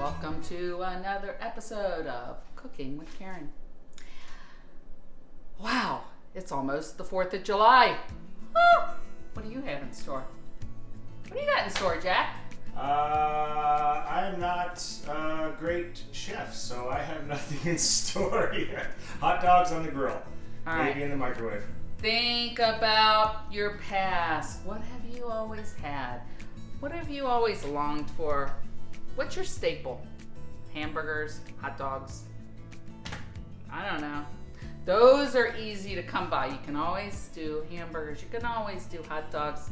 Welcome to another episode of Cooking with Karen. Wow, it's almost the 4th of July. Oh, what do you have in store? What do you got in store, Jack? I'm not a great chef, so I have nothing in store yet. Hot dogs on the grill, maybe in the microwave. Think about your past. What have you always had? What have you always longed for? What's your staple? Hamburgers, hot dogs? I don't know. Those are easy to come by. You can always do hamburgers. You can always do hot dogs.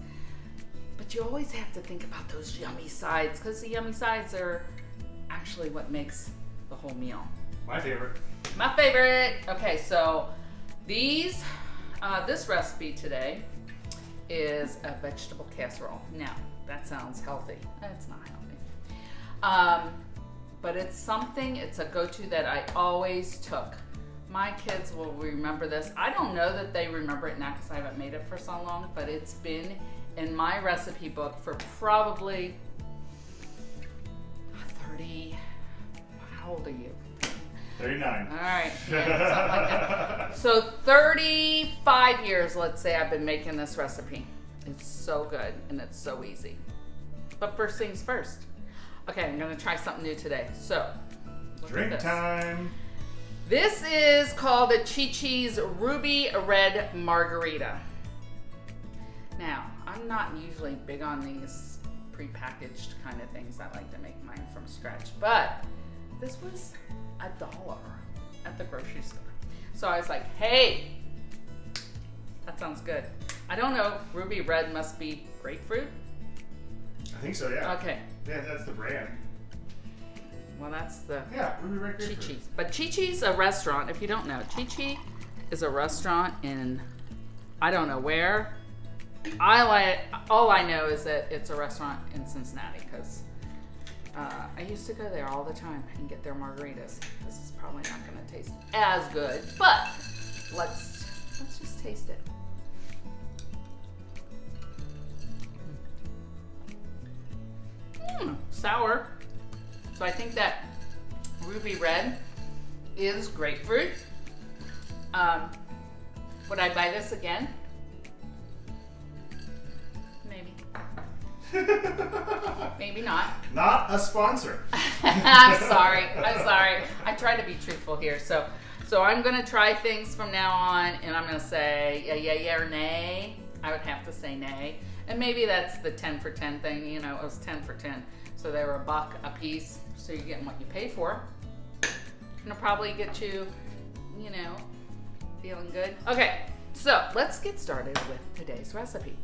But you always have to think about those yummy sides, because the yummy sides are actually what makes the whole meal. My favorite. My favorite. Okay, so this recipe today is a vegetable casserole. Now, that sounds healthy. It's not healthy. But it's a go-to that I always took. My kids will remember this. I don't know that they remember it now because I haven't made it for so long, but it's been in my recipe book for probably 30, how old are you? 39. All right, yeah, something like that. So 35 years, let's say, I've been making this recipe. It's so good and it's so easy. But first things first. Okay, I'm gonna try something new today. So, Drink time. This is called the Chi-Chi's Ruby Red Margarita. Now, I'm not usually big on these prepackaged kind of things. I like to make mine from scratch, but this was $1 at the grocery store. So I was like, hey, that sounds good. I don't know, Ruby Red must be grapefruit? I think so, yeah. Okay. Yeah, that's the brand. Well, that's the Ruby Red grapefruit. Chi-Chi's. But Chi-Chi's a restaurant, if you don't know. Chi-Chi is a restaurant in, I don't know where. All I know is that it's a restaurant in Cincinnati because I used to go there all the time and get their margaritas. This is probably not going to taste as good, but let's just taste it. Sour. So I think that Ruby Red is grapefruit. Would I buy this again? Maybe. Maybe not. Not a sponsor. I'm sorry. I try to be truthful here. So I'm going to try things from now on, and I'm going to say yeah or nay. I would have to say nay. And maybe that's the 10 for 10 thing. You know, it was 10 for 10. So they were $1 a piece. So you're getting what you pay for. And it'll probably get you, feeling good. Okay, so let's get started with today's recipe.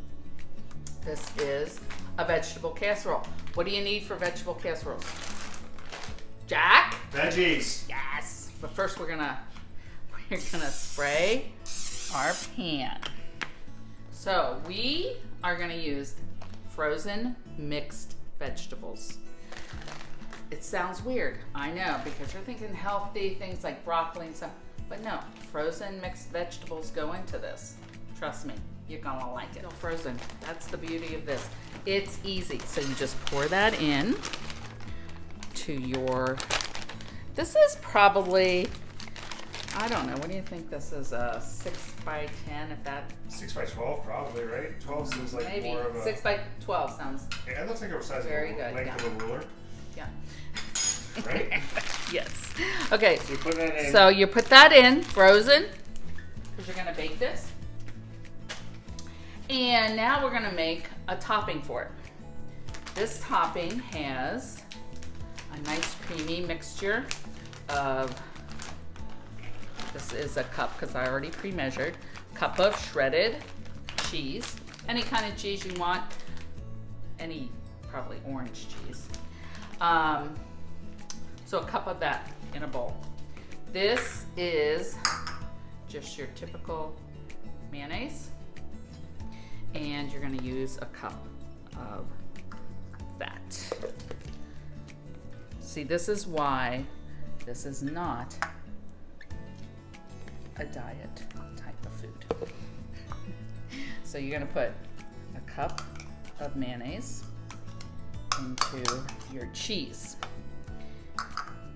This is a vegetable casserole. What do you need for vegetable casseroles? Jack? Veggies. Yes. But first we're gonna spray our pan. So we are gonna use frozen mixed vegetables. It sounds weird, I know, because you're thinking healthy things like broccoli and stuff, but no, frozen mixed vegetables go into this. Trust me, you're gonna like it. Still frozen. That's the beauty of this. It's easy. So you just pour that in to your, this is probably, I don't know, what do you think this is, a 6 by 10, if that? 6 by 12 probably, right? 12 seems like maybe. more of a... 6 by 12 sounds. Yeah, it looks like a size Very of a good, length of a ruler. Yeah. Right? Yes. Okay. So you put that in. So you put that in, frozen, because you're gonna bake this. And now we're gonna make a topping for it. This topping has a nice creamy mixture of, this is a cup because I already pre-measured, cup of shredded cheese, any kind of cheese you want, any probably orange cheese. So a cup of that in a bowl. This is just your typical mayonnaise, and you're gonna use a cup of that. See, this is why this is not a diet type of food. So you're gonna put a cup of mayonnaise into your cheese.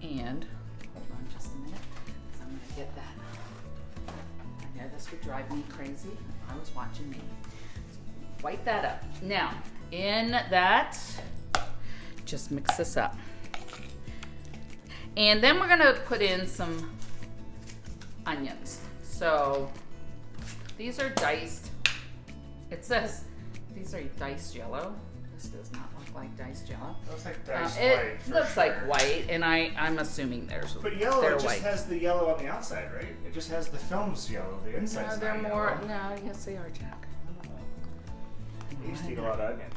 And hold on just a minute, because I'm gonna get that. I know this would drive me crazy if I was watching me. So wipe that up. Now, in that, just mix this up. And then we're gonna put in some onions. So these are diced. It says these are diced yellow. This does not look like diced yellow. It looks like diced white. It looks like white, and I'm assuming they're But yellow, it just white. has the yellow on the outside, right? It just has the film's yellow. The inside's No, they're not more. yellow. No, yes, they are, Jack. I used to eat a lot of onions.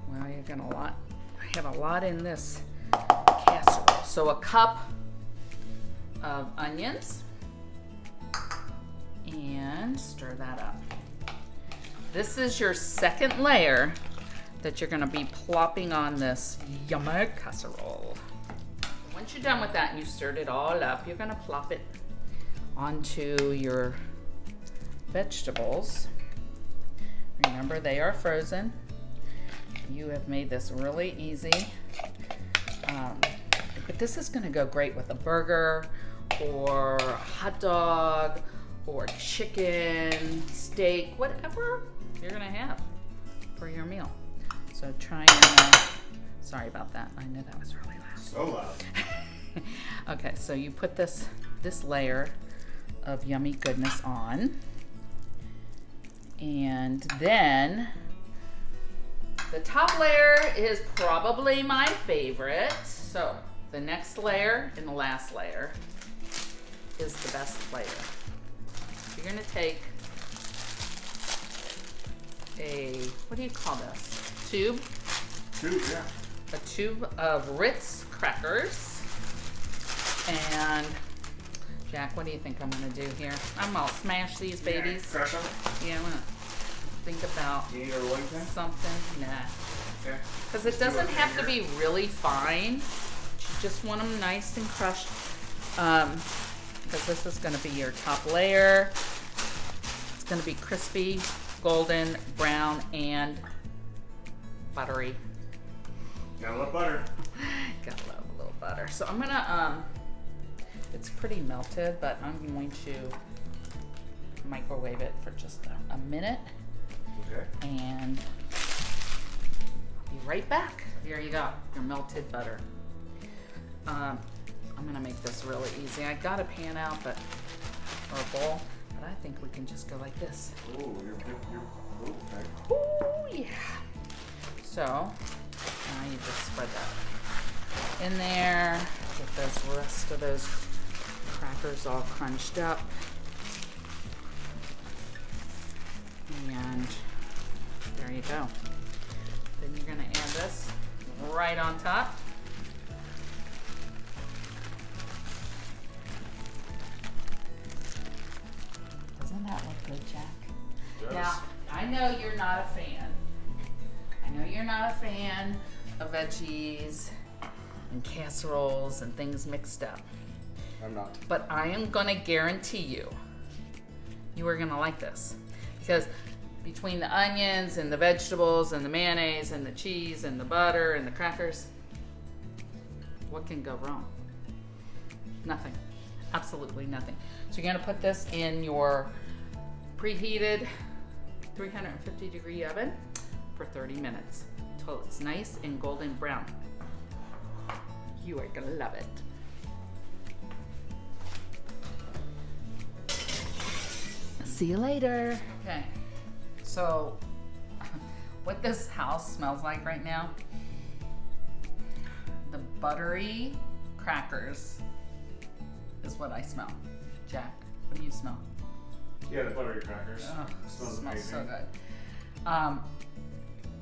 Well, you're gonna lot. I have a lot in this casserole. So a cup of onions, and stir that up. This is your second layer that you're gonna be plopping on this yummy casserole. Once you're done with that and you've stirred it all up, you're gonna plop it onto your vegetables. Remember, they are frozen. You have made this really easy. But this is gonna go great with a burger or a hot dog or chicken, steak, whatever you're gonna have for your meal. So try and, sorry about that. I know that was really loud. So loud. Okay, so you put this layer of yummy goodness on. And then the top layer is probably my favorite. So the next layer and the last layer is the best layer. You're gonna take a, what do you call this? Tube? Tube, yeah. A tube of Ritz crackers. And Jack, what do you think I'm gonna do here? I'm gonna smash these babies. Yeah, crush them? Yeah, I'm gonna think about Do you need a rolling pin? something. Nah. Okay. Because it doesn't have to be really fine. You just want them nice and crushed. Because this is gonna be your top layer. It's gonna be crispy, golden, brown, and buttery. Gotta love butter. Gotta love a little butter. So I'm gonna, it's pretty melted, but I'm going to microwave it for just a minute. Okay. And I'll be right back. Here you go, your melted butter. I'm gonna make this really easy. I got a pan out, or a bowl, but I think we can just go like this. Ooh, okay. Ooh, yeah. So, now you just spread that in there. Get those rest of those crackers all crunched up. And there you go. Then you're gonna add this right on top. Doesn't that look good, Jack? Yes. Now, I know you're not a fan. I know you're not a fan of veggies and casseroles and things mixed up. I'm not. But I am gonna guarantee you are gonna like this. Because between the onions and the vegetables and the mayonnaise and the cheese and the butter and the crackers, what can go wrong? Nothing. Absolutely nothing. So you're gonna put this in your preheated 350 degree oven for 30 minutes until it's nice and golden brown. You are gonna love it. See you later. Okay, so what this house smells like right now, the buttery crackers is what I smell. Jack, what do you smell? Yeah, the buttery crackers. Oh, smells smells amazing. so good.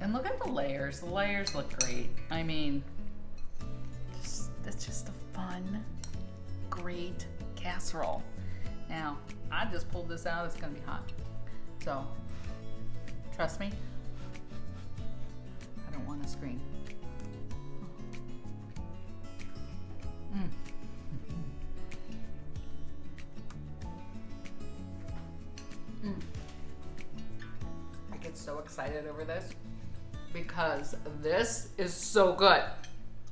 And look at the layers. The layers look great. I mean, it's just a fun, great casserole. Now, I just pulled this out. It's gonna be hot. So, trust me, I don't want to scream. Mm. Mm. I get so excited over this because this is so good.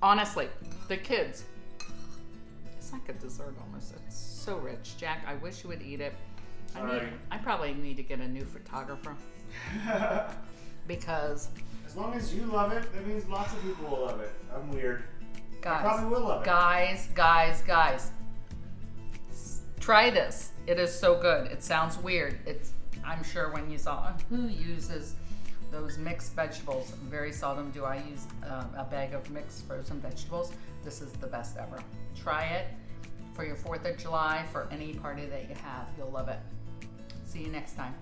Honestly, the kids like a dessert almost. It's so rich. Jack, I wish you would eat it. Sorry. I probably need to get a new photographer. Because as long as you love it, that means lots of people will love it. I'm weird. guys, I probably will love it. Guys. Try this. It is so good. It sounds weird. I'm sure when you saw who uses those mixed vegetables, very seldom do I use a bag of mixed frozen vegetables. This is the best ever. Try it for your 4th of July, for any party that you have. You'll love it. See you next time.